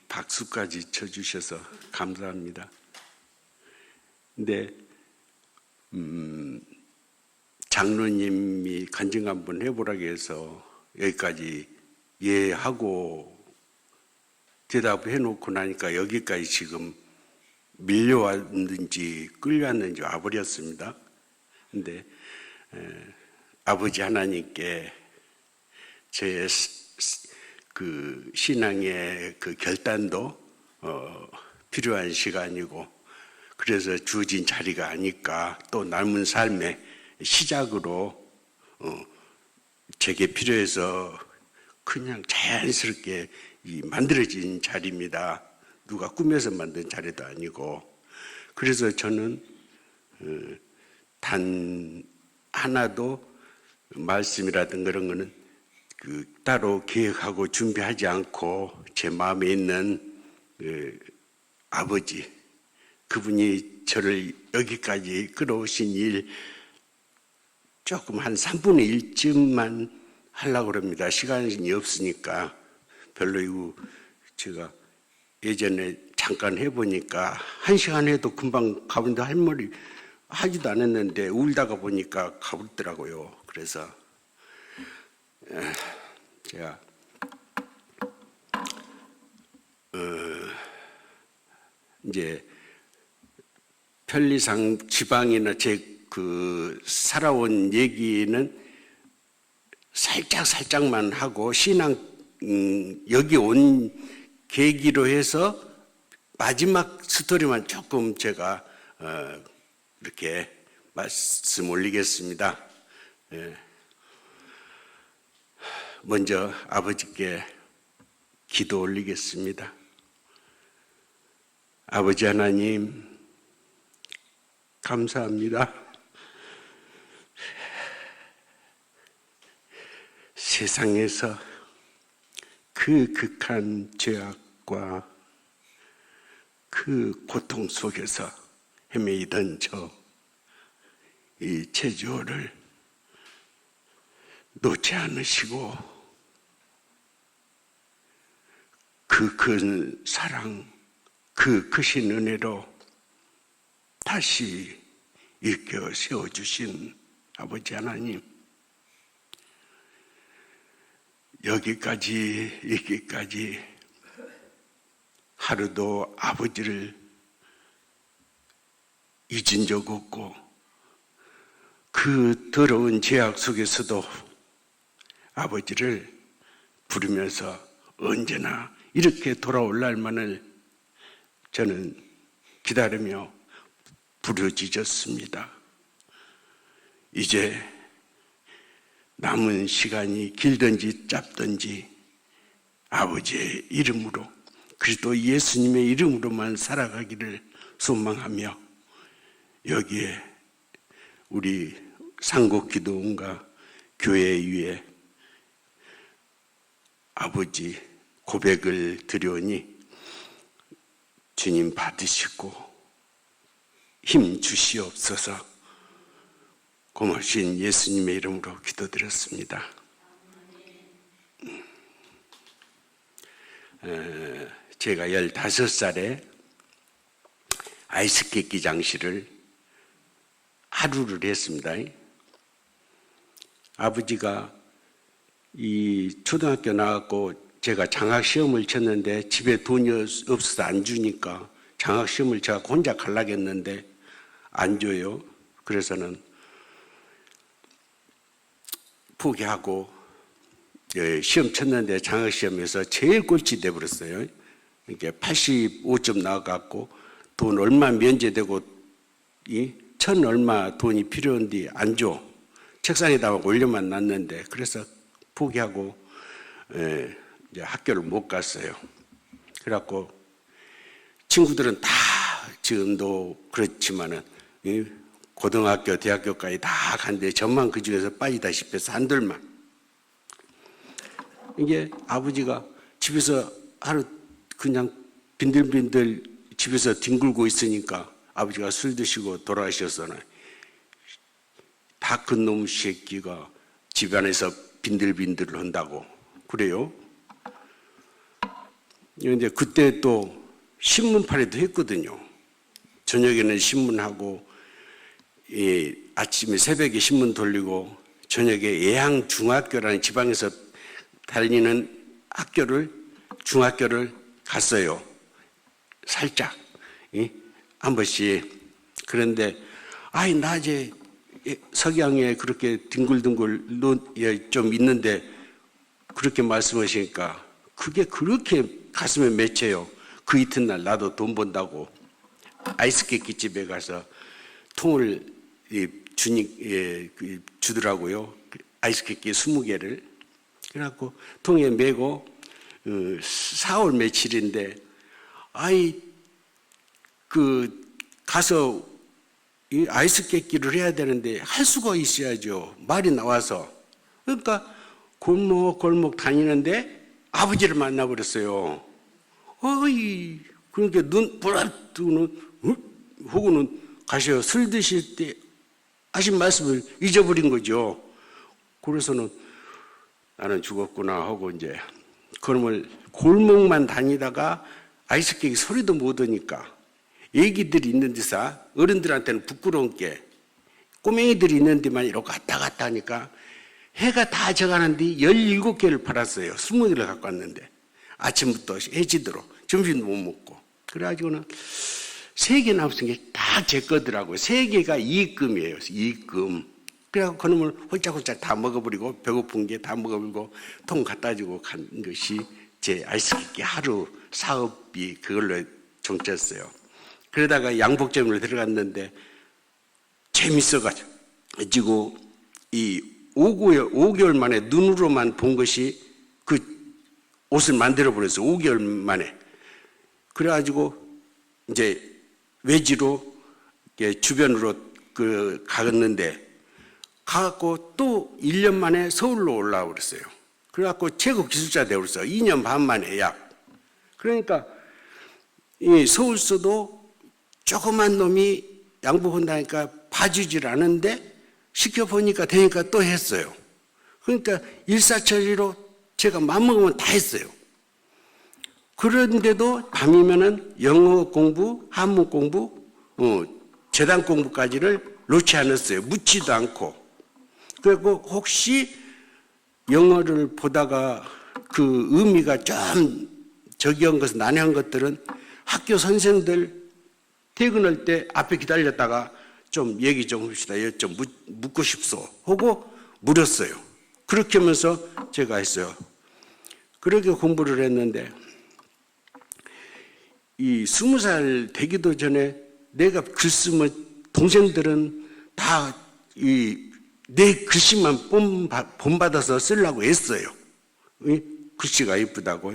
박수까지 쳐주셔서 감사합니다. 근데 장로님이 간증 한번 해보라고 해서 여기까지 예하고 대답해 놓고 나니까 여기까지 지금 밀려왔는지 끌려왔는지 와버렸습니다. 근데 아버지 하나님께 제 그 신앙의 그 결단도 필요한 시간이고, 그래서 주어진 자리가 아닐까, 또 남은 삶의 시작으로 제게 필요해서 그냥 자연스럽게 만들어진 자리입니다. 누가 꾸며서 만든 자리도 아니고. 그래서 저는 단 하나도 말씀이라든 그런 거는 따로 계획하고 준비하지 않고 제 마음에 있는 아버지, 그분이 저를 여기까지 끌어오신 일 조금 한 3분의 1쯤만 하려고 합니다. 시간이 없으니까. 별로 이거 제가 예전에 잠깐 해보니까 1시간 해도 금방 가본데 할 말이 하지도 않았는데 울다가 보니까 가버리더라고요. 그래서 제가 이제 편리상 지방이나 제 그 살아온 얘기는 살짝만 하고, 신앙 여기 온 계기로 해서 마지막 스토리만 조금 제가 이렇게 말씀 올리겠습니다. 먼저 아버지께 기도 올리겠습니다. 아버지 하나님, 감사합니다. 세상에서 그 극한 죄악과 그 고통 속에서 헤매이던 이 제주어를 놓지 않으시고 그 큰 사랑, 그 크신 은혜로 다시 일깨워 세워주신 아버지 하나님, 여기까지 하루도 아버지를 잊은 적 없고, 그 더러운 죄악 속에서도 아버지를 부르면서 언제나 이렇게 돌아올 날만을 저는 기다리며 부르짖었습니다. 이제 남은 시간이 길든지 짧든지 아버지의 이름으로, 그리스도 예수님의 이름으로만 살아가기를 소망하며, 여기에 우리 상국기도원과 교회 위에 아버지 고백을 드려오니 주님 받으시고 힘 주시옵소서. 고마우신 예수님의 이름으로 기도드렸습니다. 제가 15살에 아이스케이크 장실을 하루를 했습니다. 아버지가 이 초등학교 나왔고 제가 장학시험을 쳤는데 집에 돈이 없어서 안 주니까 장학시험을 제가 혼자 가려고 했는데 안 줘요. 그래서는 포기하고 시험 쳤는데 장학시험에서 제일 꼴찌 돼버렸어요. 이게 85점 나와갖고 돈 얼마 면제되고 1,000 얼마 돈이 필요한데 안 줘. 책상에다가 올려만 놨는데, 그래서 포기하고 이제 학교를 못 갔어요. 그래갖고 친구들은 다 지금도 그렇지만은 고등학교, 대학교까지 다 간데 저만 그 중에서 빠지다시피 해서 한둘만. 이게 아버지가 집에서 하루 그냥 빈들빈들 집에서 뒹굴고 있으니까 아버지가 술 드시고 돌아가셨잖아요. 다 큰 놈 새끼가 집안에서 빈들빈들 한다고 그래요. 그런데 그때 또 신문팔이도 했거든요. 저녁에는 신문하고, 아침에 새벽에 신문 돌리고, 저녁에 예항중학교라는 지방에서 다니는 중학교를 갔어요. 살짝, 한 번씩. 그런데, 낮에 석양에 그렇게 뒹굴뒹굴 좀 있는데, 그렇게 말씀하시니까, 그게 그렇게 가슴에 맺혀요. 그 이튿날 나도 돈 번다고 아이스케이크 집에 가서 통을 주더라고요. 아이스케이크 20개를. 그래갖고 통에 메고 4월 며칠인데 가서 이 아이스케이크를 해야 되는데 할 수가 있어야죠. 말이 나와서. 그러니까 골목 다니는데 아버지를 만나버렸어요. 그러니까 눈 부릅 뜨고는 혹은 가셔 술 드실 때 하신 말씀을 잊어버린 거죠. 그래서는 나는 죽었구나 하고 이제 그놈을 골목만 다니다가 아이스케이크 소리도 못 오니까 애기들이 있는 데서 어른들한테는 부끄러운 게 꼬맹이들이 있는 데만 이렇게 왔다 갔다 하니까 해가 다 져가는데 17개를 팔았어요. 20개를 갖고 왔는데 아침부터 해지도록 점심도 못 먹고 그래가지고는 3개 남은 게 다 제 거더라고요. 3개가 이익금이에요. 이익금. 그래갖고 그놈을 홀짝홀짝 다 먹어버리고 배고픈 게 다 먹어버리고 통 갖다 주고 간 것이 제 아이스케이크 하루 사업이 그걸로 종쳤어요. 그러다가 양복점을 들어갔는데 재밌어가지고 이 5개월 만에 눈으로만 본 것이 그 옷을 만들어버렸어요. 5개월 만에. 그래가지고 이제 외지로 주변으로 가갔는데 가갖고 또 1년 만에 서울로 올라와 버렸어요. 그래갖고 체급 기술자 되어버렸어요. 2년 반 만에 약. 그러니까 이 서울서도 조그만 놈이 양복한다니까 봐주질 않은데 시켜보니까 되니까 또 했어요. 그러니까 일사천리로 제가 맘먹으면 다 했어요. 그런데도 밤이면은 영어 공부, 한문 공부, 재단 공부까지를 놓지 않았어요. 묻지도 않고. 그리고 혹시 영어를 보다가 그 의미가 좀 저기한 것은 난해한 것들은 학교 선생들 퇴근할 때 앞에 기다렸다가 좀 얘기 좀 합시다. 좀 묻고 싶소 하고 물었어요. 그렇게 하면서 제가 했어요. 그렇게 공부를 했는데 이 20살 되기도 전에 내가 글 쓰면 동생들은 다 내 글씨만 본받아서 쓰려고 했어요. 글씨가 이쁘다고.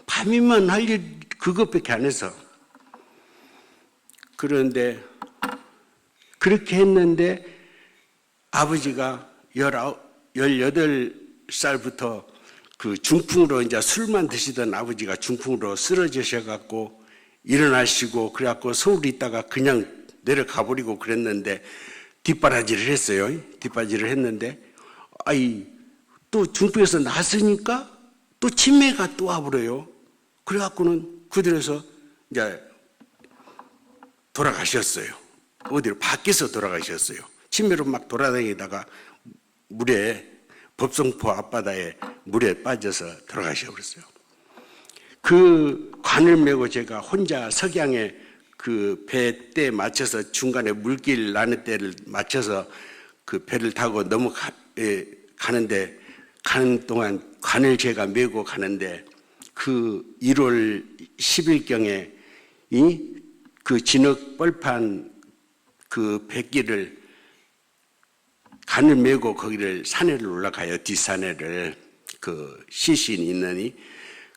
밤이면 할 일 그것밖에 안 해서. 그런데 그렇게 했는데 아버지가 18살부터 그 중풍으로 이제 술만 드시던 아버지가 중풍으로 쓰러지셔갖고 일어나시고 그래갖고 서울에 있다가 그냥 내려가 버리고 그랬는데 뒷바라지를 했어요. 뒷바라지를 했는데 또 중풍에서 났으니까 또 치매가 또 와버려요. 그래갖고는 그들에서 이제 돌아가셨어요. 어디로 밖에서 돌아가셨어요. 치매로 막 돌아다니다가 법성포 앞바다에 물에 빠져서 돌아가셔버렸어요. 그 관을 메고 제가 혼자 석양에 그 배 때 맞춰서 중간에 물길 나는 때를 맞춰서 그 배를 타고 가는데 가는 동안 관을 제가 메고 가는데 그 1월 10일경에 그 진흙 뻘판 그 백길을 간을 메고 거기를 산에를 올라가요. 뒷산에를 그 시신이 있느니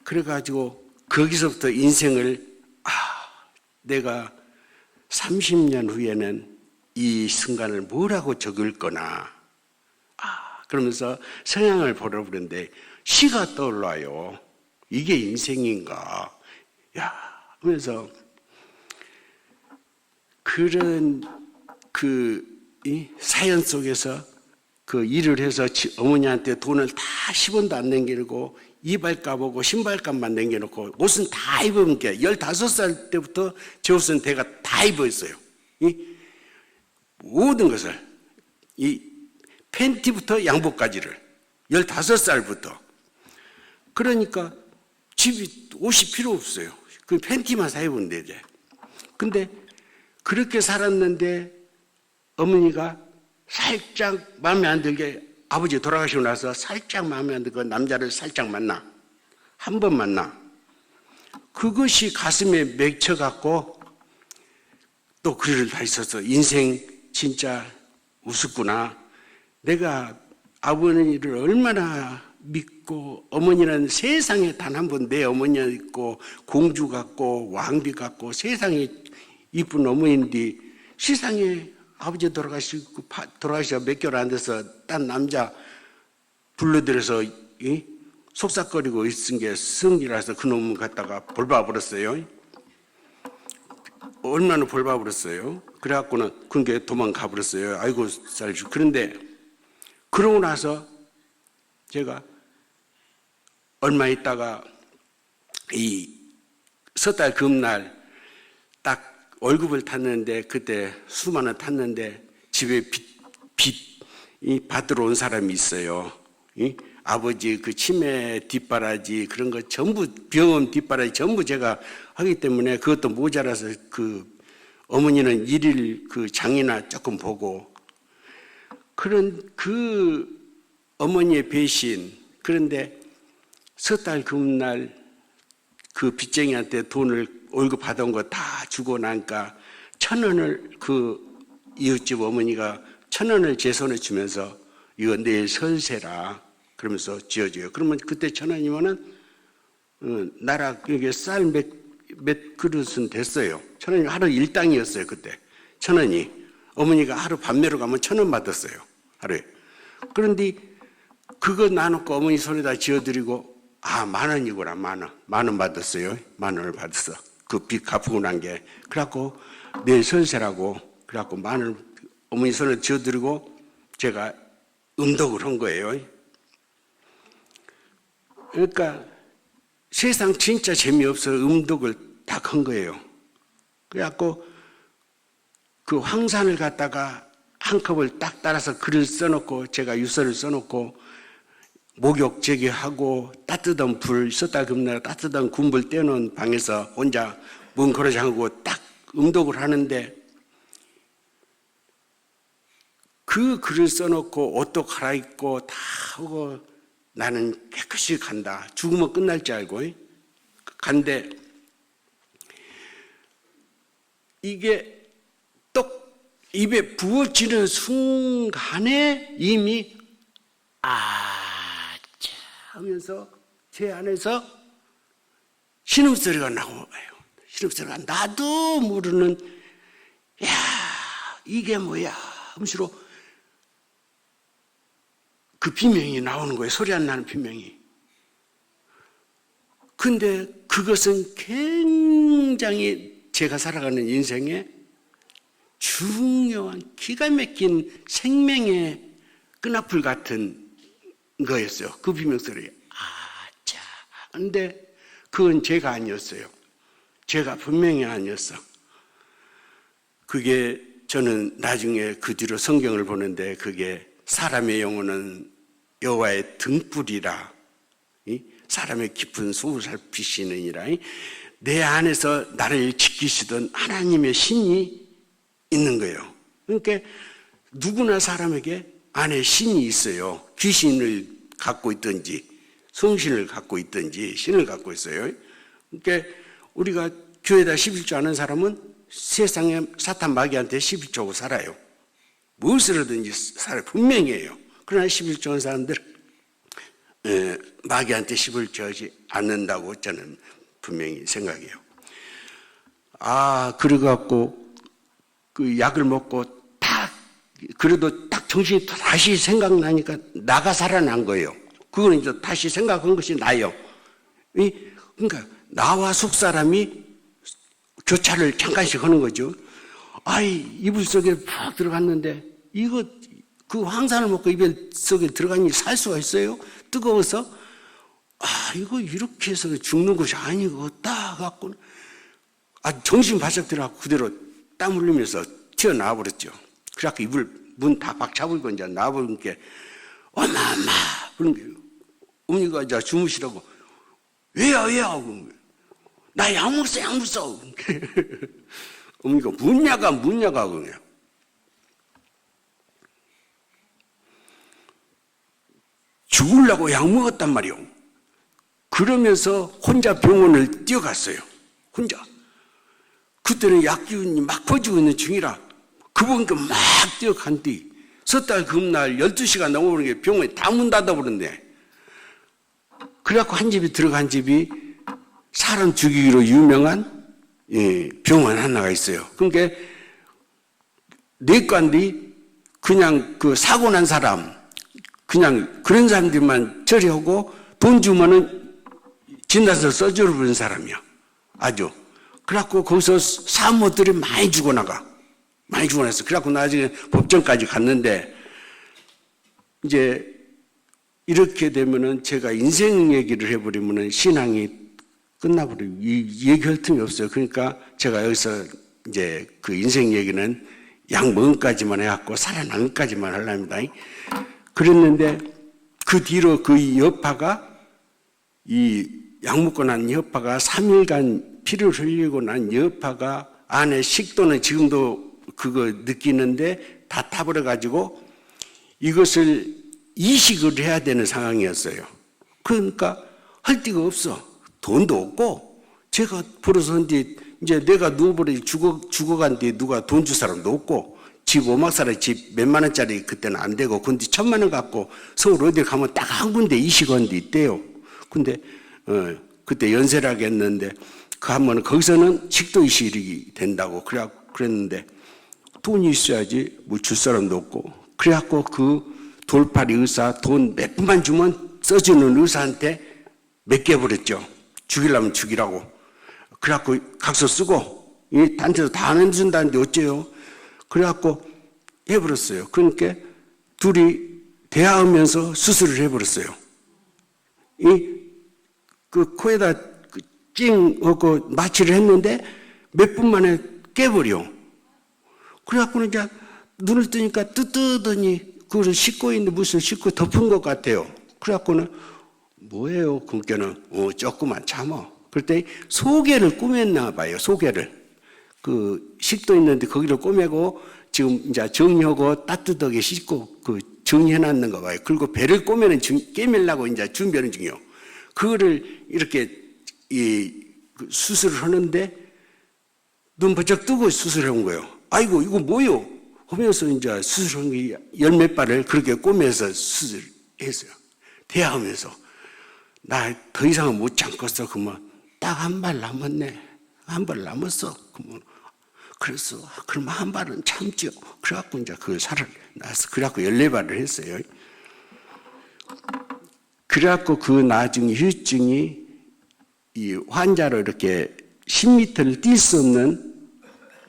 그래가지고 거기서부터 인생을 내가 30년 후에는 이 순간을 뭐라고 적을 거나 그러면서 서양을 보러 그러는데 시가 떠올라요. 이게 인생인가? 하면서 그런 이 사연 속에서 그 일을 해서 어머니한테 돈을 다 10원도 안 남기고 이발값하고 신발값만 남겨놓고 옷은 다 입은 게 15살 때부터 제 옷은 제가 다 입었어요. 이 모든 것을 이 팬티부터 양복까지를 15살부터. 그러니까 집이 옷이 필요 없어요. 그 팬티만 사 입으면 되지. 근데 그렇게 살았는데 어머니가 살짝 마음에 안 들게, 아버지 돌아가시고 나서 살짝 마음에 안 들고 남자를 살짝 만나. 한 번 만나. 그것이 가슴에 맺혀갖고 또 그를 다 있어서 인생 진짜 우습구나. 내가 아버지를 얼마나 믿고, 어머니는 세상에 단 한 번 내 어머니가 있고 공주 같고 왕비 같고 세상에 이쁜 어머니인데 세상에 아버지 돌아가시고 몇 개월 안 돼서 딴 남자 불러들여서 속삭거리고 있은 게 성이라서 그놈을 갖다가 벌봐버렸어요. 얼마나 벌봐버렸어요. 그래갖고는 그게 도망가 버렸어요. 아이고 살주. 그런데 그러고 나서 제가 얼마 있다가 이 섣달 금날 딱 월급을 탔는데, 그때 수만 원 탔는데 집에 빚 받으러 온 사람이 있어요. 아버지 그 치매 뒷바라지 그런 거 전부, 병원 뒷바라지 전부 제가 하기 때문에 그것도 모자라서 그 어머니는 일일 그 장이나 조금 보고, 그런 그 어머니의 배신. 그런데 섣달 금날 그 빚쟁이한테 돈을 월급 받은 거 다 주고 나니까 1,000원을 그 이웃집 어머니가 1,000원을 제 손에 주면서 이거 내일 설세라 그러면서 지어줘요. 그러면 그때 1,000원이면은 나라 여기 쌀 몇 그릇은 됐어요. 1,000원이 하루 일당이었어요. 그때 1,000원이 어머니가 하루 밤매로 가면 1,000원 받았어요. 하루에. 그런데 그거 나놓고 어머니 손에다 지어드리고, 아, 10,000원이구나. 10,000원. 10,000원 받았어요. 10,000원을 받았어. 그 빚 갚고 난 게. 그래갖고 내일 설세라고 그래갖고 10,000원 어머니 손에 지어드리고 제가 음독을 한 거예요. 그러니까 세상 진짜 재미없어 음독을 딱 한 거예요. 그래갖고 그 황산을 갖다가 한 컵을 딱 따라서 글을 써놓고 제가 유서를 써놓고 목욕 제기하고 따뜻한 불, 섣달 금날 따뜻한 군불 떼놓은 방에서 혼자 문 걸어 잠그고 딱 음독을 하는데, 그 글을 써놓고 옷도 갈아입고 다 하고 나는 깨끗이 간다. 죽으면 끝날 줄 알고 간데, 이게 똑 입에 부어지는 순간에 이미 하면서 제 안에서 신음소리가 나와요. 신음소리가 나도 모르는, 야, 이게 뭐야 하면서 그 비명이 나오는 거예요. 소리 안 나는 비명이. 근데 그것은 굉장히 제가 살아가는 인생에 중요한 기가 막힌 생명의 끈앞을 같은 거였어요. 그 비명소리. 자. 근데 그건 제가 아니었어요. 제가 분명히 아니었어. 그게 저는 나중에 그 뒤로 성경을 보는데, 그게 사람의 영혼은 여호와의 등불이라, 사람의 깊은 속을 살피시느니라. 내 안에서 나를 지키시던 하나님의 신이 있는 거예요. 그러니까 누구나 사람에게 안에 신이 있어요. 귀신을 갖고 있든지 성신을 갖고 있든지 신을 갖고 있어요. 그러니까 우리가 교회에다 11조 하는 사람은 세상에 사탄 마귀한테 11조고 살아요. 무엇으로든지 살아요. 분명해요. 그러나 11조 하는 사람들 마귀한테 11조 하지 않는다고 저는 분명히 생각해요. 그래갖고 그 약을 먹고 그래도 딱 정신이 다시 생각나니까 나가 살아난 거예요. 그거는 이제 다시 생각한 것이 나요. 그러니까 나와 속 사람이 교차를 잠깐씩 하는 거죠. 이불 속에 푹 들어갔는데 이거 그 황산을 먹고 이불 속에 들어가니 살 수가 있어요? 뜨거워서 이거 이렇게 해서 죽는 것이 아니겠다 갖고 정신 바짝 들어가고 그대로 땀 흘리면서 튀어나와 버렸죠. 그래갖고 이불 문 다 박차버리고 이제 나와버린 게 엄마 그런 게 어머니가 이제 주무시라고 왜요 하고 나 약 먹었어 어머니가 문야가 그래요. 죽으려고 약 먹었단 말이요. 그러면서 혼자 병원을 뛰어갔어요. 혼자. 그때는 약 기운이 막 퍼지고 있는 중이라 그분께 막 뛰어간 뒤 섣달 금날 12시가 넘어버린 게 병원이 다 문 닫아버렸네. 그래갖고 한 집이 들어간 집이 사람 죽이기로 유명한 병원 하나가 있어요. 그러니까 내과인데 그냥 그 사고 난 사람 그냥 그런 사람들만 처리하고 돈 주면은 진단서 써주러 버린 사람이야. 아주. 그래갖고 거기서 사모들이 많이 죽어나가. 많이 죽어났어. 그래갖고 나중에 법정까지 갔는데 이제 이렇게 되면은 제가 인생 얘기를 해버리면은 신앙이 끝나버려요. 이 얘기할 틈이 없어요. 그러니까 제가 여기서 이제 그 인생 얘기는 약 먹은 까지만 해갖고 살아난 까지만 하려합니다. 그랬는데 그 뒤로 그 여파가 이 약 먹고 난 여파가 3일간 피를 흘리고 난 여파가 안에 식도는 지금도 그거 느끼는데 다 타버려가지고 이것을 이식을 해야 되는 상황이었어요. 그러니까 할 데가 없어. 돈도 없고 제가 벌어서 이제 내가 누워버려 죽어간 뒤에 누가 돈 줄 사람도 없고 집 오막살에 집 몇만 원짜리 그때는 안 되고 근데 1,000만 원 갖고 서울 어디 가면 딱 한 군데 이식원 데 있대요. 근데 그때 연세라고 했는데 그 한번 거기서는 식도 이식이 된다고 그랬는데 돈이 있어야지 뭐 줄 사람도 없고 그래갖고 그 돌팔이 의사 돈 몇 푼만 주면 써주는 의사한테 맡겨버렸죠. 죽이려면 죽이라고. 그래갖고 각서 쓰고 이 단체도 다 안 해준다는데 어째요? 그래갖고 해버렸어요. 그러니까 둘이 대화하면서 수술을 해버렸어요. 그 코에다 찡하고 마취를 했는데 몇 분 만에 깨버려. 그래갖고 이제 눈을 뜨니까 뜨더니 그걸 씻고 있는데 무슨 씻고 덮은 것 같아요. 그래갖고는 뭐예요? 그러니까는 조금만 참아. 그때 소개를 꾸몄나 봐요. 소개를. 그 식도 있는데 거기를 꼬매고 지금 이제 정리하고 따뜻하게 씻고 그 정리해놨는가 봐요. 그리고 배를 꼬매는 깨매려고 이제 준비하는 중이요. 그거를 이렇게 그 수술을 하는데 눈 번쩍 뜨고 수술한 거예요. 아이고 이거 뭐요? 하면서 이제 수술한 게 열 몇 발을 그렇게 꼬매서 수술했어요. 대하면서 나 더 이상은 못 참겠어. 그러면 딱 한 발 남았네. 한 발 남았어. 그러면 그래서 그럼 한 발은 참죠. 그래갖고 이제 그 살을 낳았어. 그래갖고 14발을 했어요. 그래갖고 그 나중에 후유증이 이 환자로 이렇게 10m를 뛸 수 없는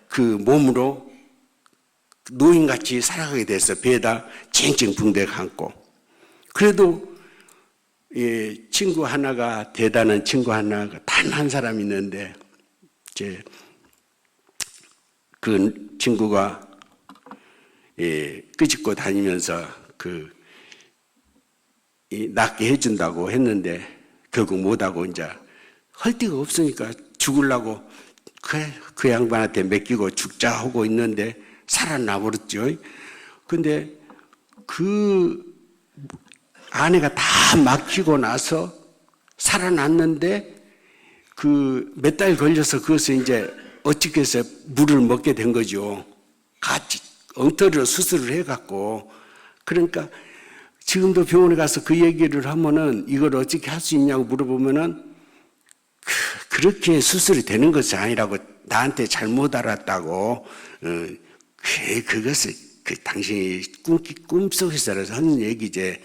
그 몸으로 노인같이 살아가게 돼서 배에다 쨍쨍 붕대 감고 그래도 친구 하나가 대단한 친구 하나가 단 한 사람이 있는데 이제 그 친구가 끄집고 다니면서 낫게 해준다고 했는데 결국 못하고 이제 할 데가 없으니까 죽으려고 그 양반한테 맡기고 죽자 하고 있는데 살아나 버렸죠. 근데 그 아내가 다 막히고 나서 살아났는데 그 몇 달 걸려서 그것을 이제 어떻게 해서 물을 먹게 된 거죠. 같이 엉터리로 수술을 해갖고. 그러니까 지금도 병원에 가서 그 얘기를 하면은 이걸 어떻게 할 수 있냐고 물어보면은 그렇게 수술이 되는 것이 아니라고 나한테 잘못 알았다고. 그것을 당신이 꿈속에서 하는 얘기지.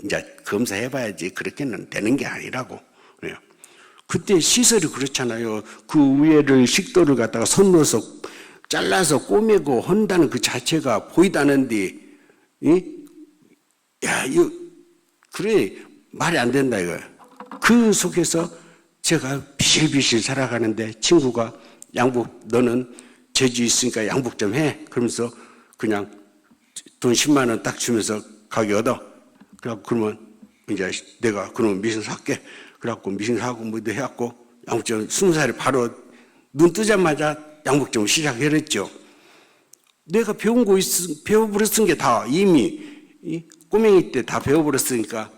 이제 검사해봐야지. 그렇게는 되는 게 아니라고. 그래요. 그때 시설이 그렇잖아요. 그 위에를 식도를 갖다가 손 넣어서 잘라서 꼬매고 한다는 그 자체가 보이다는데, 야, 이거, 그래, 말이 안 된다, 이거. 그 속에서 제가 비실비실 살아가는데 친구가 양복, 너는 재주 있으니까 양복 좀 해. 그러면서 그냥 돈 10만 원 딱 주면서 가게 얻어. 그래갖고 그러면 이제 내가 그러면 미신 살게. 그래갖고 미신 사고 뭐도 해갖고 양복점 20살에 바로 눈 뜨자마자 양복점 시작했죠. 내가 배운 거 배워버렸은 게 다 이미 꼬맹이 때 다 배워버렸으니까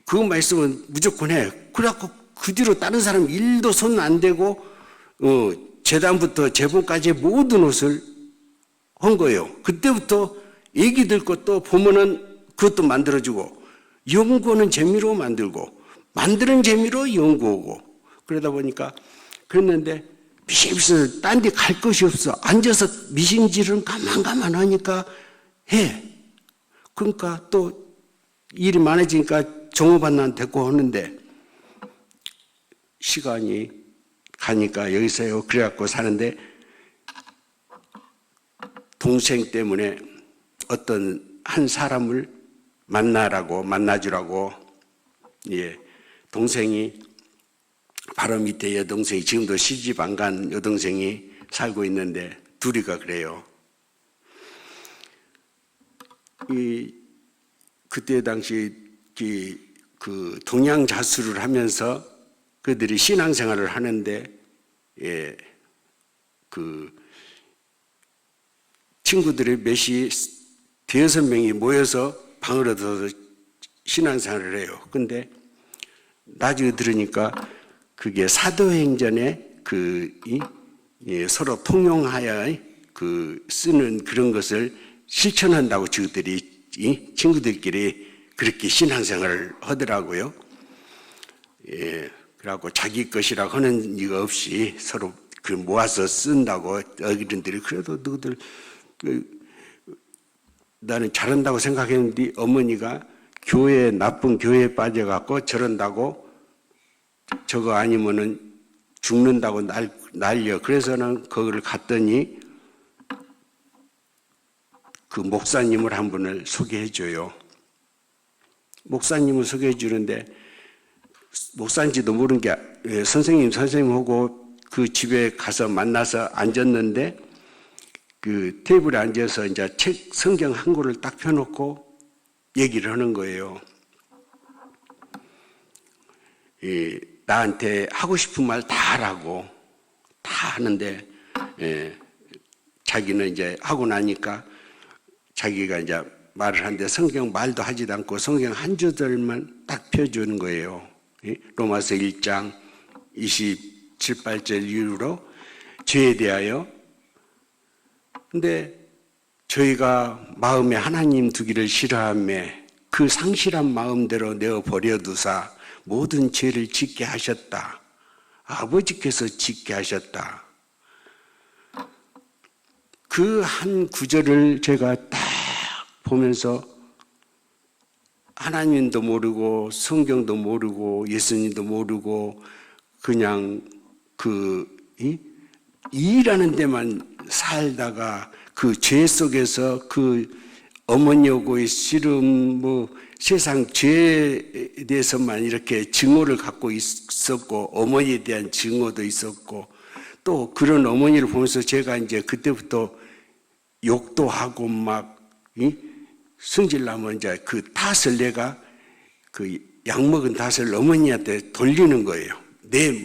그것만 있으면 무조건 해. 그래갖고 그 뒤로 다른 사람 일도 손 안 대고 재단부터 재봉까지 모든 옷을 한 거예요. 그때부터 애기들 것도 보면은 그것도 만들어주고 연구는 재미로 만들고 만드는 재미로 연구하고 그러다 보니까 그랬는데 비실비실 딴 데 갈 것이 없어. 앉아서 미신질은 가만 하니까 해. 그러니까 또 일이 많아지니까 종업반만 데리고 오는데 시간이 가니까 여기서요. 그래갖고 사는데 동생 때문에 어떤 한 사람을 만나주라고 동생이 바로 밑에 여동생이 지금도 시집 안 간 여동생이 살고 있는데 둘이가 그래요. 그때 당시 그 동양 자수를 하면서 그들이 신앙생활을 하는데 그 친구들이 몇이 대여섯 명이 모여서 방을 얻어서 신앙생활을 해요. 근데 나중에 들으니까 그게 사도행전에 서로 통용하여 쓰는 그런 것을 실천한다고 친구들끼리 그렇게 신앙생활을 하더라고요. 그래갖고 자기 것이라고 하는 이가 없이 서로 모아서 쓴다고 어른들이 그래도 너희들 나는 잘한다고 생각했는데 어머니가 나쁜 교회에 빠져갖고 저런다고 저거 아니면은 죽는다고 날려. 그래서 는 거기를 갔더니 그 목사님을 한 분을 소개해줘요. 목사님을 소개해주는데 목사인지도 모르는 게 선생님하고 그 집에 가서 만나서 앉았는데 그 테이블에 앉아서 이제 성경 한 권을 딱 펴놓고 얘기를 하는 거예요. 나한테 하고 싶은 말 다 하라고 다 하는데 자기는 이제 하고 나니까 자기가 이제 말을 하는데 성경 말도 하지도 않고 성경 한 구절만 딱 펴주는 거예요. 로마서 1장 27, 8절 이후로 죄에 대하여. 근데 저희가 마음에 하나님 두기를 싫어하며 그 상실한 마음대로 내어 버려두사 모든 죄를 짓게 하셨다. 아버지께서 짓게 하셨다. 그 한 구절을 제가 딱 보면서 하나님도 모르고 성경도 모르고 예수님도 모르고 그냥 일하는 데만 살다가 그 죄 속에서 그 어머니하고의 씨름 세상 죄에 대해서만 이렇게 증오를 갖고 있었고 어머니에 대한 증오도 있었고 또 그런 어머니를 보면서 제가 이제 그때부터 욕도 하고 막 승질나면 이제 그 탓을 내가 그 약먹은 탓을 어머니한테 돌리는 거예요.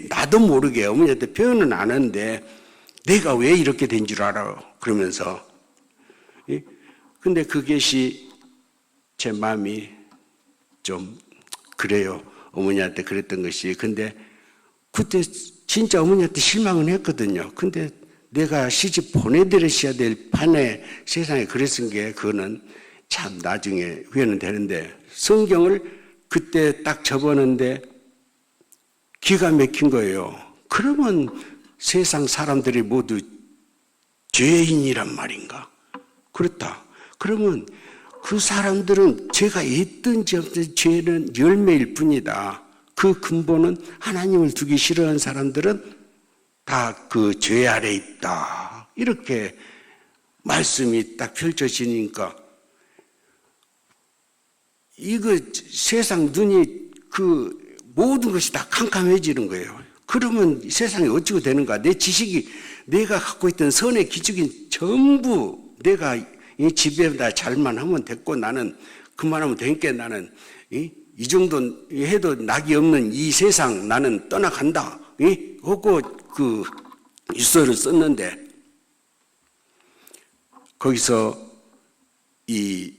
나도 모르게 어머니한테 표현은 안 하는데 내가 왜 이렇게 된 줄 알아 그러면서 근데 그것이 제 마음이 좀 그래요. 어머니한테 그랬던 것이. 근데 그때 진짜 어머니한테 실망은 했거든요. 근데 내가 시집 보내드렸어야 될 판에 세상에 그랬은 게 그거는 참 나중에 후회는 되는데 성경을 그때 딱 접었는데 기가 막힌 거예요. 그러면 세상 사람들이 모두 죄인이란 말인가? 그렇다. 그러면 그 사람들은 제가 있든지 없든지 죄는 열매일 뿐이다. 그 근본은 하나님을 두기 싫어하는 사람들은 다 그 죄 아래 있다. 이렇게 말씀이 딱 펼쳐지니까 이거 세상 눈이 모든 것이 다 캄캄해지는 거예요. 그러면 세상이 어찌고 되는가? 내 지식이, 내가 갖고 있던 선의 기죽이 전부 내가 이 집에다 잘만 하면 됐고, 나는 그만하면 되니까 나는 이 정도 해도 낙이 없는 이 세상 나는 떠나간다 하고 그 유서를 썼는데, 거기서 이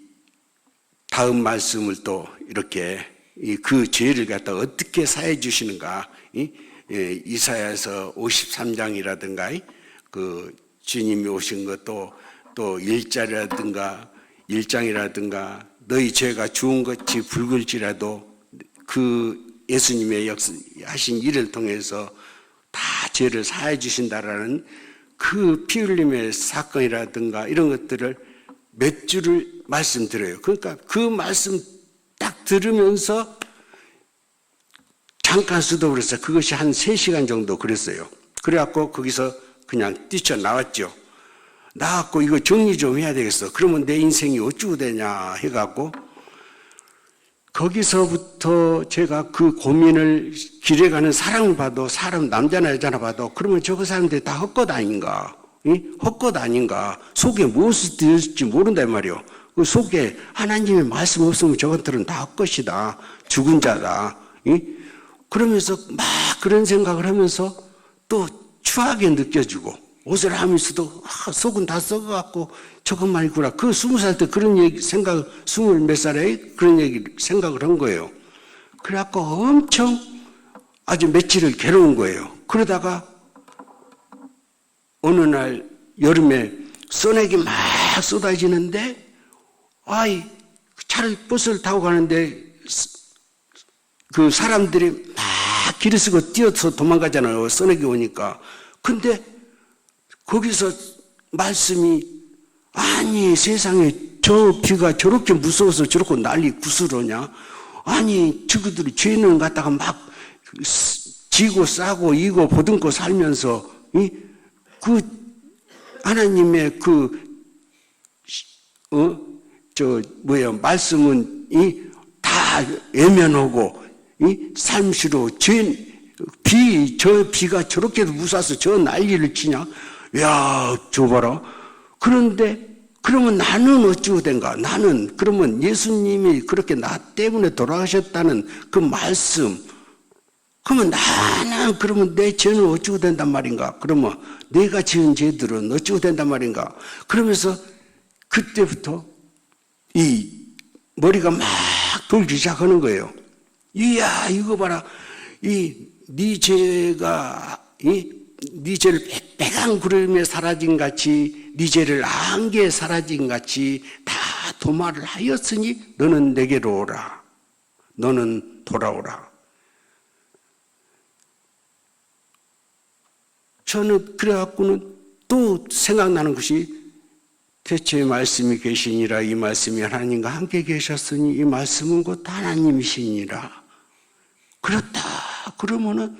다음 말씀을 또 이렇게 그 죄를 갖다 어떻게 사해 주시는가, 이사야서 53장이라든가 그 주님이 오신 것도 또 1장이라든가 너희 죄가 주운 것이 붉을지라도 그 예수님의 하신 일을 통해서 다 죄를 사해 주신다라는 그 피 흘림의 사건이라든가 이런 것들을 몇 줄을 말씀드려요. 그러니까 그 말씀 딱 들으면서 잠깐 수도를 했어요. 그것이 한 3시간 정도 그랬어요. 그래갖고 거기서 그냥 뛰쳐나왔죠. 나왔고 이거 정리 좀 해야 되겠어. 그러면 내 인생이 어쩌고 되냐 해갖고 거기서부터 제가 그 고민을, 길에 가는 사람을 봐도, 사람 남자나 여자나 봐도 그러면 저거 사람들이 다 헛것 아닌가, 헛것 아닌가, 속에 무엇이 들을지 모른단 말이에요. 그 속에 하나님의 말씀 없으면 저것들은 다 헛것이다, 죽은 자다. 그러면서 막 그런 생각을 하면서 또 추하게 느껴지고, 옷을 하면서도 속은 다 썩어갖고 저것 말이구나. 그 20살 때 그런 얘기 생각, 20 몇 살에 그런 얘기 생각을 한 거예요. 그래갖고 엄청 아주 며칠을 괴로운 거예요. 그러다가 어느 날 여름에 소나기 막 쏟아지는데, 차를 버스를 타고 가는데 그 사람들이 막 길을 쓰고 뛰어서 도망가잖아요. 소나기 오니까. 근데 거기서 말씀이, 아니 세상에 저 비가 저렇게 무서워서 저렇게 난리 구슬하냐? 아니 저그들이 죄는 갖다가 막 지고 싸고 이고 보듬고 살면서 그 하나님의 말씀은 다 외면하고 삶시로 저 비가 저렇게도 무서워서 저 난리를 치냐? 야, 저 봐라. 그런데 그러면 나는 어찌고 된가? 나는 그러면 예수님이 그렇게 나 때문에 돌아가셨다는 그 말씀, 그러면 나는 그러면 내 죄는 어찌고 된단 말인가? 그러면 내가 지은 죄들은 어찌고 된단 말인가? 그러면서 그때부터 이 머리가 막 돌기 시작하는 거예요. 이야, 이거 봐라. 네 죄가 네 죄를 백백한 구름에 사라진 같이, 네 죄를 안개에 사라진 같이 다 도말을 하였으니 너는 내게로 오라. 너는 돌아오라. 저는 그래갖고는 또 생각나는 것이, 대체 말씀이 계시니라. 이 말씀이 하나님과 함께 계셨으니 이 말씀은 곧 하나님이시니라. 그렇다. 그러면은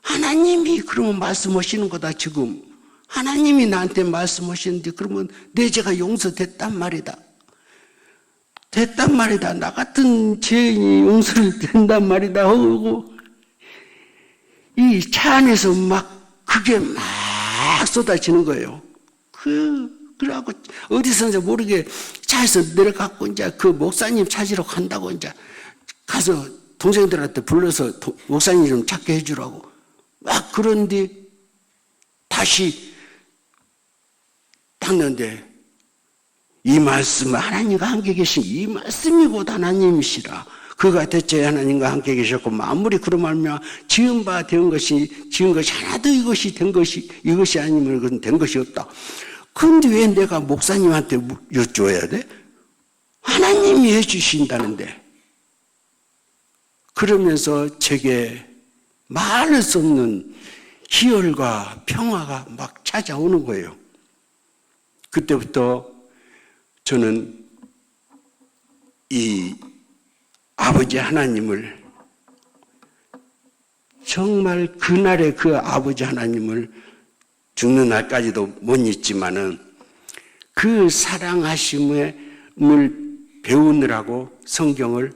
하나님이 그러면 말씀하시는 거다. 지금 하나님이 나한테 말씀하시는데 그러면 내 죄가 용서됐단 말이다. 됐단 말이다. 나 같은 죄인이 용서를 된단 말이다 하고 이 차 안에서 막 그게 막 쏟아지는 거예요. 그래갖고 어디서인지 모르게 차에서 내려갖고 이제 그 목사님 찾으러 간다고 이제 가서 동생들한테 불러서 목사님 좀 찾게 해주라고 막 그런데 다시 닦는데 이 말씀, 하나님과 함께 계신 이 말씀이 곧 하나님이시라. 그가 대체 하나님과 함께 계셨고 아무리 그러면 지은 바 된 것이 하나도 이것이 아니면 그건 된 것이 없다. 그런데 왜 내가 목사님한테 여쭤야 돼? 하나님이 해주신다는데. 그러면서 제게 말할 수 없는 희열과 평화가 막 찾아오는 거예요. 그때부터 저는 이 아버지 하나님을, 정말 그날의 그 아버지 하나님을 죽는 날까지도 못 잊지만은 그 사랑하심을 배우느라고 성경을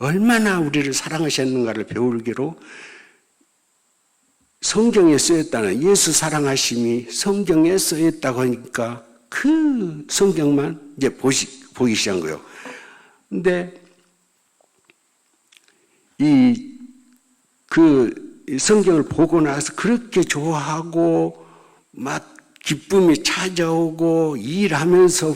얼마나 우리를 사랑하셨는가를 배우기로 성경에 쓰였다는 예수 사랑하심이 성경에 쓰였다고 하니까 그 성경만 이제 보기 시작한 거예요. 근데 그 성경을 보고 나서 그렇게 좋아하고 막 기쁨이 찾아오고 일하면서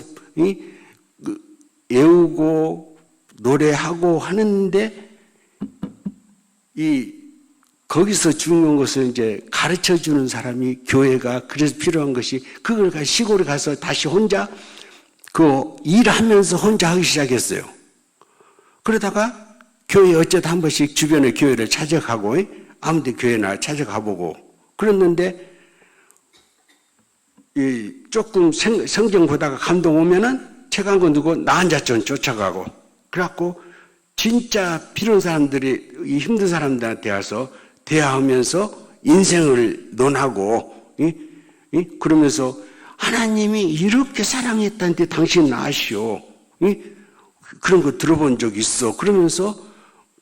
외우고 노래하고 하는데 거기서 중요한 것은 이제 가르쳐 주는 사람이 교회가 그래서 필요한 것이 그걸 시골에 가서 다시 혼자 그 일하면서 혼자 하기 시작했어요. 그러다가 교회 어쩌다 한 번씩 주변의 교회를 찾아가고 아무데 교회나 찾아가보고 그랬는데 조금 성경 보다가 감동 오면은 책 한 권 두고 나 혼자 좀 쫓아가고 그래갖고 진짜 필요한 사람들이 힘든 사람들한테 와서 대화하면서 인생을 논하고 그러면서 하나님이 이렇게 사랑했다는데 당신 아시오? 그런 거 들어본 적 있어? 그러면서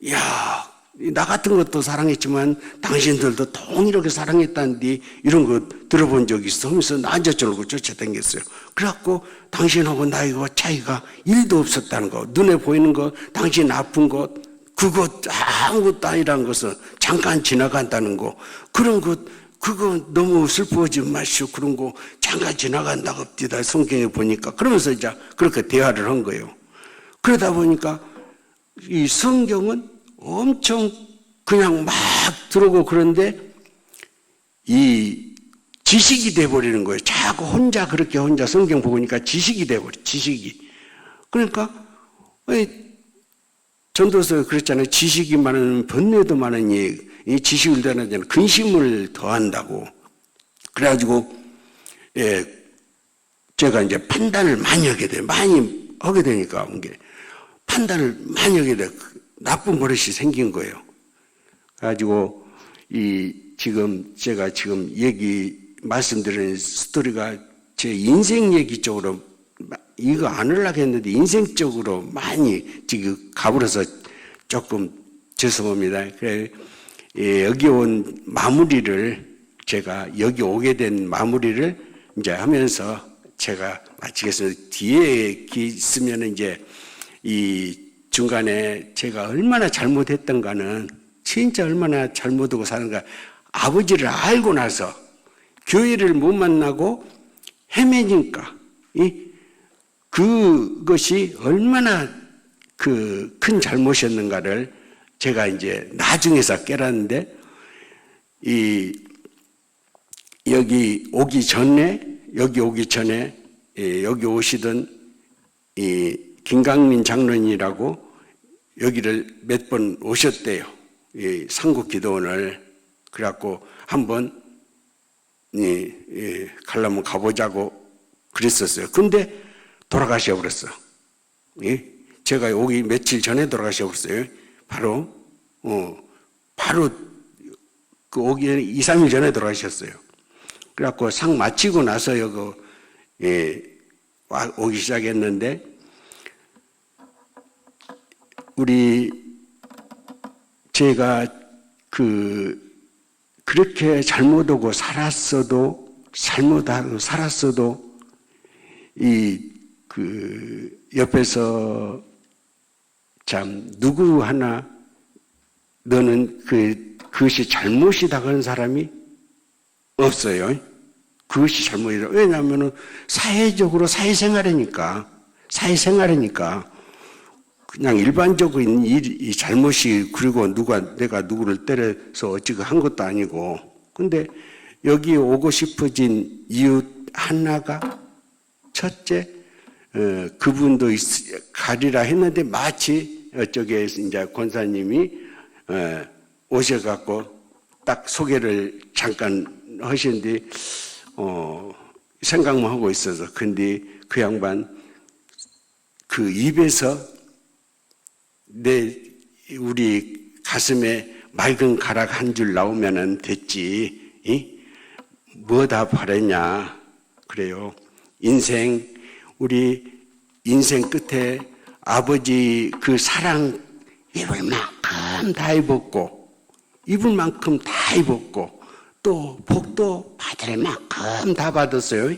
야, 나 같은 것도 사랑했지만 당신들도 동일하게 사랑했다는데 이런 거 들어본 적 있어? 하면서 나 앉아줄고 쫓아다녔어요. 그래갖고 당신하고 나하고 차이가 1도 없었다는 거, 눈에 보이는 거, 당신 아픈 것, 그거 아무것도 아니라는 것은 잠깐 지나간다는 거, 그런 것, 그거 너무 슬퍼하지 마시오. 그런 거 잠깐 지나간다고 합디다. 성경에 보니까. 그러면서 이제 그렇게 대화를 한 거예요. 그러다 보니까 이 성경은 엄청 그냥 막 들어오고 그런데 이 지식이 돼버리는 거예요. 자꾸 혼자 그렇게 혼자 성경 보니까 지식이 돼버려. 지식이. 그러니까 전도서 그랬잖아요. 지식이 많으면 번뇌도 많으니 이 지식을 더하는 근심을 더한다고. 그래가지고 제가 이제 판단을 많이 하게 돼요. 많이 하게 되니까 이게 판단을 많이 하게 돼요. 나쁜 버릇이 생긴 거예요. 그래가지고 제가 지금 말씀드리는 스토리가 제 인생 얘기 쪽으로 이거 안 하려고 했는데 인생적으로 많이 지금 가버려서 조금 죄송합니다. 그래 여기 온 마무리를 제가 여기 오게 된 마무리를 이제 하면서 제가 마치겠습니다. 뒤에 있으면 이제 이 중간에 제가 얼마나 잘못했던가는 진짜 얼마나 잘못하고 사는가 아버지를 알고 나서 교회를 못 만나고 헤매니까 그것이 얼마나 그 큰 잘못이었는가를 제가 이제 나중에서 깨달았는데 여기 오기 전에 여기 오시던 김강민 장로님이라고 여기를 몇 번 오셨대요. 상국기도원을. 그래갖고 한번 가려면 가보자고 그랬었어요. 근데 돌아가셔 버렸어. 제가 오기 며칠 전에 돌아가셔 버렸어요. 바로 그 오기 2, 3일 전에 돌아가셨어요. 그래갖고 상 마치고 나서 오기 시작했는데 제가 그렇게 잘못하고 살았어도 옆에서 참 누구 하나 너는 그것이 잘못이다 그런 사람이 없어요. 그것이 잘못이다. 왜냐하면 사회적으로 사회생활이니까 그냥 일반적으로 있는 이 잘못이 그리고 내가 누구를 때려서 어찌고 한 것도 아니고 근데 여기 오고 싶어진 이유 하나가 첫째 그분도 가리라 했는데 마치 저쪽에 이제 권사님이 오셔갖고 딱 소개를 잠깐 하시는데 생각만 하고 있어서 근데 그 양반 그 입에서 우리 가슴에 맑은 가락 한 줄 나오면은 됐지. 뭐다 바랬냐 그래요. 우리 인생 끝에 아버지 그 사랑 입을 만큼 다 입었고, 입을 만큼 다 입었고, 또 복도 받을 만큼 다 받았어요.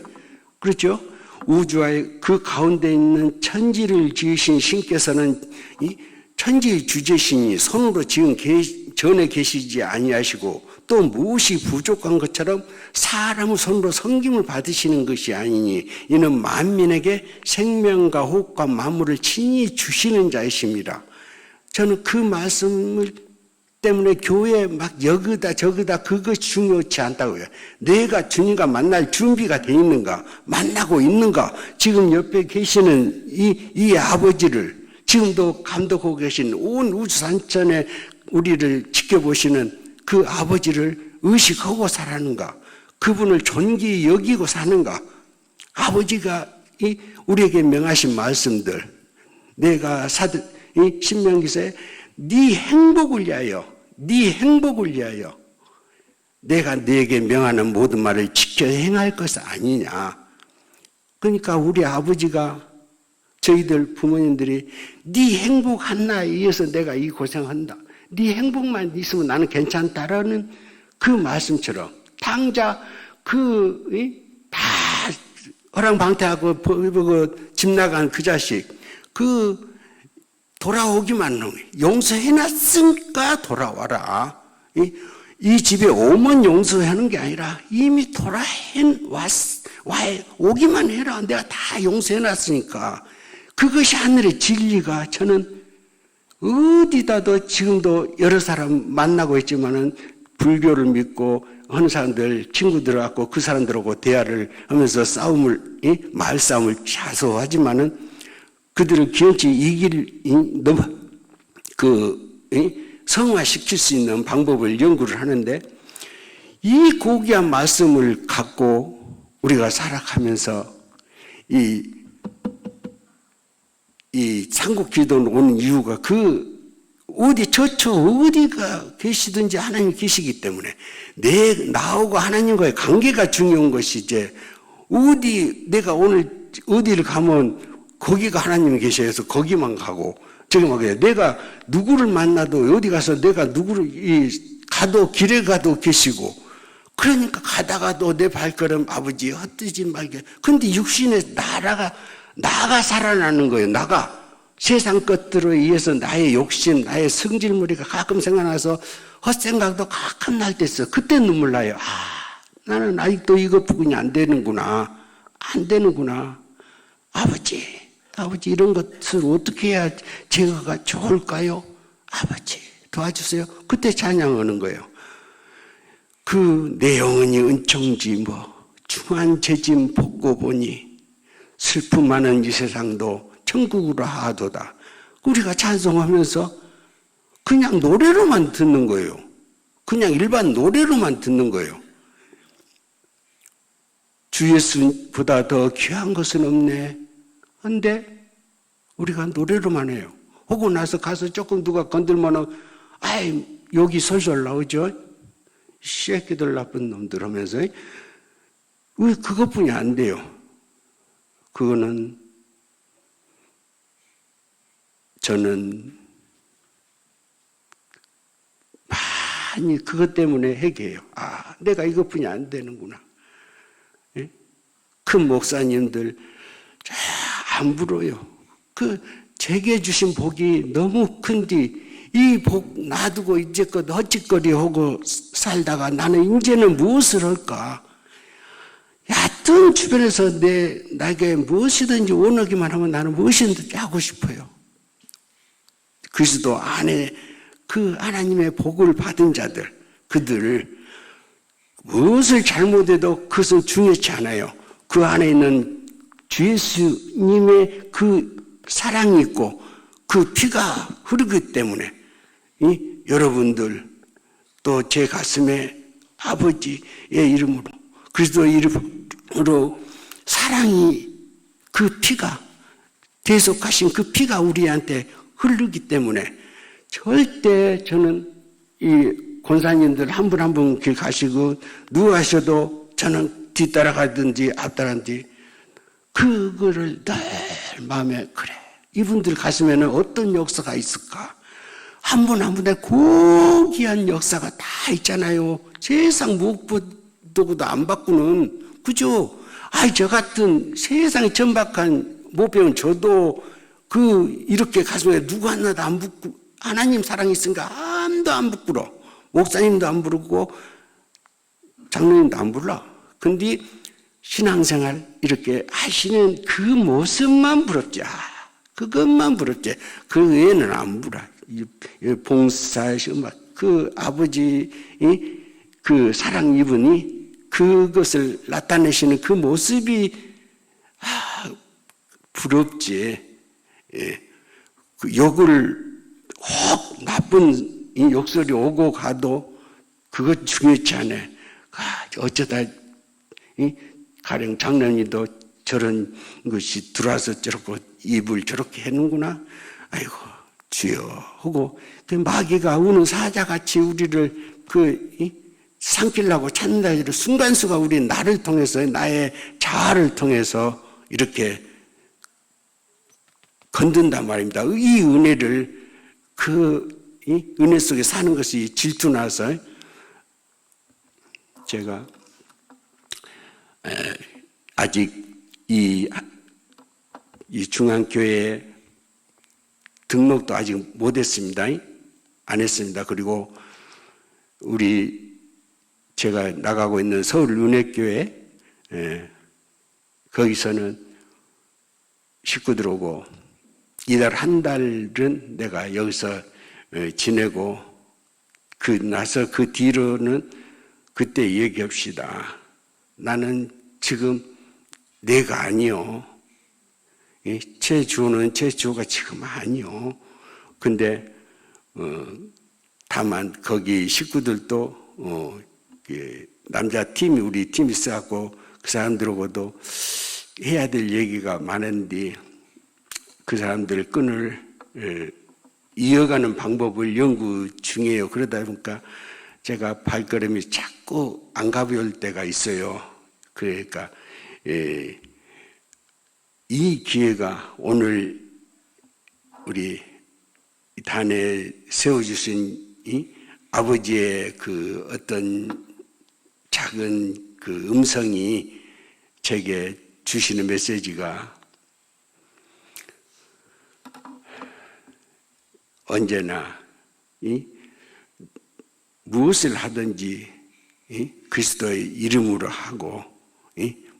그렇죠? 우주와의 그 가운데 있는 천지를 지으신 신께서는 이 천지의 주제신이 손으로 지은 전에 계시지 아니하시고 또 무엇이 부족한 것처럼 사람의 손으로 섬김을 받으시는 것이 아니니 이는 만민에게 생명과 호흡과 만물을 친히 주시는 자이십니다. 저는 그 말씀을 때문에 교회에 막 여기다 저기다 그것이 중요치 않다고요. 내가 주님과 만날 준비가 돼 있는가, 만나고 있는가. 지금 옆에 계시는 이 아버지를 지금도 감독하고 계신 온 우주산천에 우리를 지켜보시는 그 아버지를 의식하고 살았는가, 그분을 존귀히 여기고 사는가. 아버지가 우리에게 명하신 말씀들, 내가 이 신명기서에 네 행복을 위하여, 네 행복을 위하여 내가 네게 명하는 모든 말을 지켜 행할 것 아니냐. 그러니까 우리 아버지가, 저희들 부모님들이 네 행복 하나에 의해서 내가 이 고생한다, 네 행복만 있으면 나는 괜찮다라는 그 말씀처럼 당자 다 허랑방태하고 집 나간 그 자식, 돌아오기만 용서해놨으니까 돌아와라. 이 집에 오면 용서하는 게 아니라 이미 오기만 해라. 내가 다 용서해놨으니까. 그것이 하늘의 진리가, 저는 어디다도 지금도 여러 사람 만나고 있지만은 불교를 믿고 하는 사람들, 친구들 갖고 그 사람들하고 대화를 하면서 말싸움을 자소하지만은 그들을 기어치 성화시킬 수 있는 방법을 연구를 하는데, 이 고귀한 말씀을 갖고 우리가 살아가면서 이 삼국기도는 오는 이유가 어디가 계시든지 하나님 계시기 때문에 나하고 하나님과의 관계가 중요한 것이지, 내가 오늘 어디를 가면 거기가 하나님이 계셔서 거기만 가고, 내가 누구를 만나도 어디 가서 내가 누구를 길에 가도 계시고, 그러니까 가다가도 내 발걸음 아버지 헛되지 말게. 근데 육신의 나가 살아나는 거예요. 세상 것들에 의해서 나의 욕심, 나의 성질머리가 가끔 생각나서 헛생각도 가끔 날 때 있어. 그때 눈물 나요. 나는 아직도 이것뿐이 안 되는구나. 아버지 이런 것을 어떻게 해야 제가 좋을까요? 아버지 도와주세요. 그때 찬양하는 거예요. 내 영혼이 은총지 중한 재짐 복고 보니 슬픔 많은 이 세상도 천국으로 하도다. 우리가 찬송하면서 그냥 노래로만 듣는 거예요. 그냥 일반 노래로만 듣는 거예요. 주 예수보다 더 귀한 것은 없네. 근데 우리가 노래로만 해요. 하고 나서 가서 조금 누가 건들면 여기 솔솔 나오죠. 새끼들 나쁜 놈들 하면서. 왜 그것뿐이 안 돼요? 그거는 저는 많이 그것 때문에 회개해요. 내가 이것뿐이 안 되는구나. 예? 큰 목사님들 안 부러요. 제게 주신 복이 너무 큰디 이 복 놔두고 이제껏 헛짓거리하고 살다가 나는 이제는 무엇을 할까? 얕은 주변에서 나에게 무엇이든지 원하기만 하면 나는 무엇이든지 하고 싶어요. 그리스도 안에 그 하나님의 복을 받은 자들, 그들을 무엇을 잘못해도 그것은 중요치 않아요. 그 안에 있는 주 예수님의 그 사랑이 있고 그 피가 흐르기 때문에 여러분들 또 제 가슴에 아버지의 이름으로 그리스도의 이름으로 사랑이 그 피가 대속하신 그 피가 우리한테 흐르기 때문에 절대 저는 이 권사님들 한 분 한 분 길 가시고 누가 하셔도 저는 뒤따라가든지 앞따라든지 그거를 늘 마음에 그래 이분들 가슴에는 어떤 역사가 있을까? 한 분 한 분의 고귀한 역사가 다 있잖아요. 세상 무엇보다도 안 바꾸는, 그죠? 저 같은 세상에 천박한 못 배운 저도 이렇게 가슴에 누구 하나도 안 붙고, 하나님 사랑이 있으니까 아무도 안 부끄러. 목사님도 안 부르고, 장로님도 안 불러. 근데 신앙생활 이렇게 하시는 그 모습만 부럽지. 그것만 부럽지. 그 외에는 안 부러. 봉사시 그 아버지 그 사랑 이분이 그것을 나타내시는 그 모습이 부럽지. 그 욕을 혹 나쁜 욕설이 오고 가도 그것 중요치 않아. 어쩌다 가령 장로님도 저런 것이 들어와서 저렇게 입을 저렇게 했는구나. 아이고 주여 하고 그 마귀가 우는 사자같이 우리를 삼키려고 찾는다 해도 순간수가 우리 나를 통해서 나의 자아를 통해서 이렇게 건든단 말입니다. 이 은혜를 이 은혜 속에 사는 것이 질투나서 제가 아직 이 중앙교회 등록도 아직 못했습니다. 안 했습니다. 그리고 제가 나가고 있는 서울은혜교회 거기서는 식구들 오고 이달 한 달은 내가 여기서 지내고 나서 그 뒤로는 그때 얘기합시다. 나는 지금 내가 아니요. 제 주는 제 주가 지금 아니요. 근데 다만 거기 식구들도 남자 팀이 우리 팀이 있어갖고 그 사람들하고도 해야 될 얘기가 많은데 그 사람들 끈을 이어가는 방법을 연구 중이에요. 그러다 보니까 제가 발걸음이 자꾸 안 가벼울 때가 있어요. 그러니까 이 기회가 오늘 우리 단에 세워주신 이 아버지의 그 어떤 작은 그 음성이 제게 주시는 메시지가 언제나 무엇을 하든지 그리스도의 이름으로 하고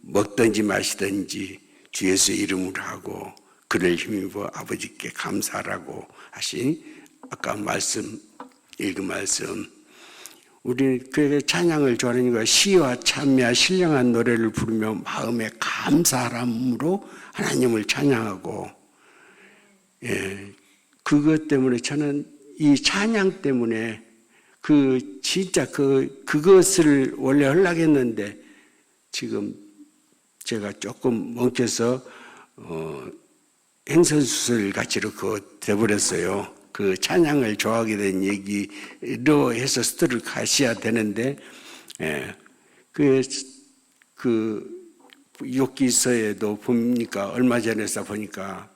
먹든지 마시든지 주 예수의 이름으로 하고 그를 힘입어 아버지께 감사하라고 하신 아까 읽은 말씀 우리 그 찬양을 좋아하니까 시와 찬미와 신령한 노래를 부르며 마음의 감사함으로 하나님을 찬양하고 그것 때문에 저는 이 찬양 때문에 진짜 그것을 원래 하려고 했는데 지금 제가 조금 멈춰서 행선수술 같이 그거 돼버렸어요. 그 찬양을 좋아하게 된 얘기로 해서 스토리를 가셔야 되는데 그 욥기서에도 보니까 얼마 전에서 보니까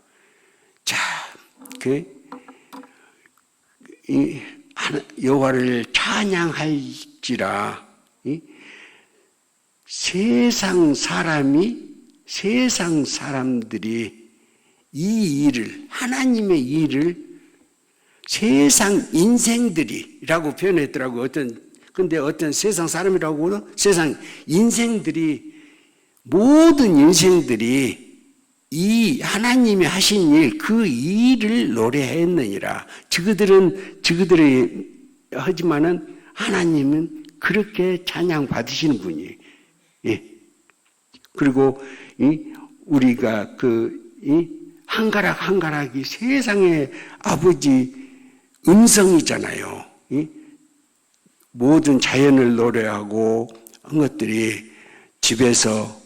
여호와를 찬양할지라 세상 사람들이 이 일을 하나님의 일을 세상 인생들이라고 표현했더라고요. 근데 어떤 세상 사람이라고 세상 인생들이 모든 인생들이 이 하나님이 하신 일, 그 일을 노래했느니라. 저그들이 하지만은 하나님은 그렇게 찬양 받으시는 분이. 그리고 우리가 한가락 한가락이 세상의 아버지 음성이잖아요. 모든 자연을 노래하고 한 것들이 집에서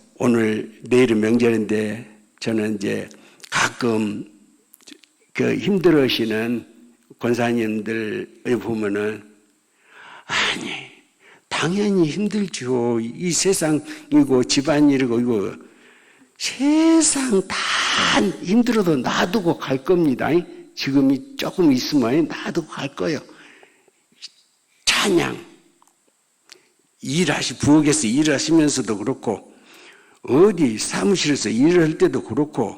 내일은 명절인데 저는 이제 가끔 힘들어하시는 권사님들 보면은 아니 당연히 힘들죠. 이 세상이고 집안일이고 이거 세상 다 힘들어도 놔두고 갈 겁니다. 지금이 조금 있으면 놔두고 갈 거예요. 찬양. 부엌에서 일하시면서도 그렇고, 어디 사무실에서 일을 할 때도 그렇고,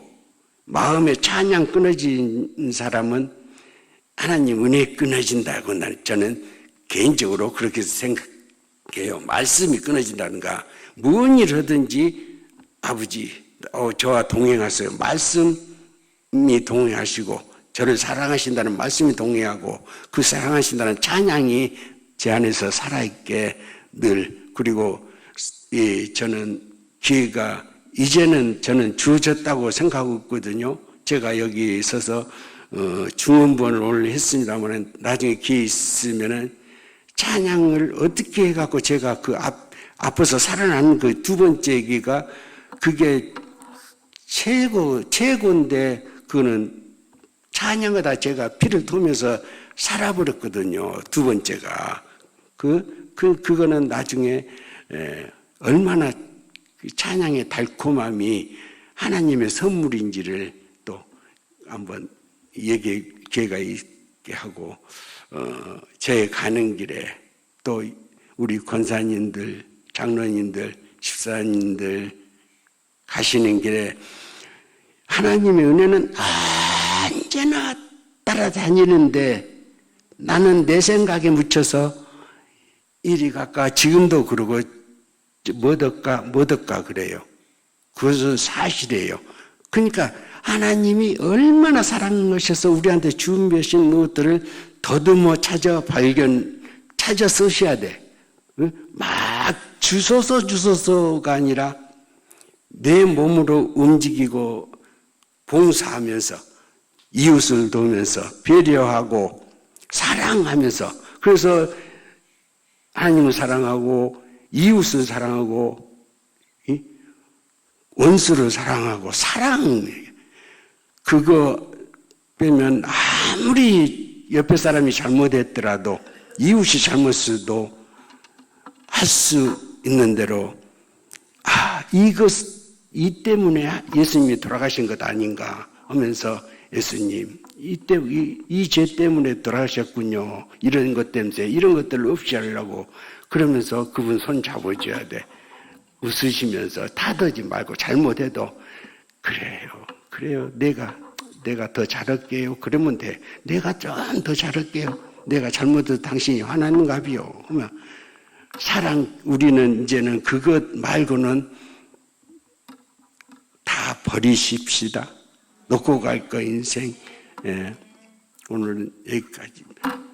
마음에 찬양 끊어진 사람은 하나님 은혜 끊어진다고 저는 개인적으로 그렇게 생각해요. 말씀이 끊어진다는가. 무슨 일 하든지 아버지, 저와 동행하세요. 말씀이 동행하시고, 저를 사랑하신다는 말씀이 동행하고, 그 사랑하신다는 찬양이 제 안에서 살아있게 늘, 그리고 저는 기회가 이제는 저는 주어졌다고 생각하고 있거든요. 제가 여기 있어서 중언부원을 오늘 했습니다만 나중에 기회 있으면은 찬양을 어떻게 해갖고 제가 그 앞에서 살아나는 그 두 번째 기가 그게 최고인데 그거는 찬양하다 제가 피를 토면서 살아버렸거든요. 두 번째가. 그거는 나중에 얼마나 찬양의 달콤함이 하나님의 선물인지를 또 한번 기회가 있게 하고, 제 가는 길에 또 우리 권사님들, 장로님들, 집사님들 가시는 길에 하나님의 은혜는 언제나 따라다니는데 나는 내 생각에 묻혀서 이리 갈까 지금도 그러고 뭐든가 그래요. 그것은 사실이에요. 그러니까 하나님이 얼마나 사랑하셔서 우리한테 준비하신 것들을 더듬어 찾아 쓰셔야 돼. 막 주소서가 아니라 내 몸으로 움직이고 봉사하면서 이웃을 도우면서 배려하고 사랑하면서, 그래서 하나님을 사랑하고 이웃을 사랑하고 원수를 사랑하고 그거 빼면 아무리 옆에 사람이 잘못했더라도 이웃이 잘못해도 할 수 있는 대로 이 때문에 예수님이 돌아가신 것 아닌가 하면서 예수님 이 죄 때문에 돌아가셨군요. 이런 것 때문에 이런 것들을 없이 하려고 그러면서 그분 손 잡아줘야 돼. 웃으시면서 타더지 말고 잘못해도 그래요. 내가 더 잘할게요. 그러면 돼. 내가 좀 더 잘할게요. 내가 잘못해도 당신이 화나는가비요. 그러면 우리는 이제는 그것 말고는 다 버리십시다. 놓고 갈 거 인생. 오늘은 여기까지입니다.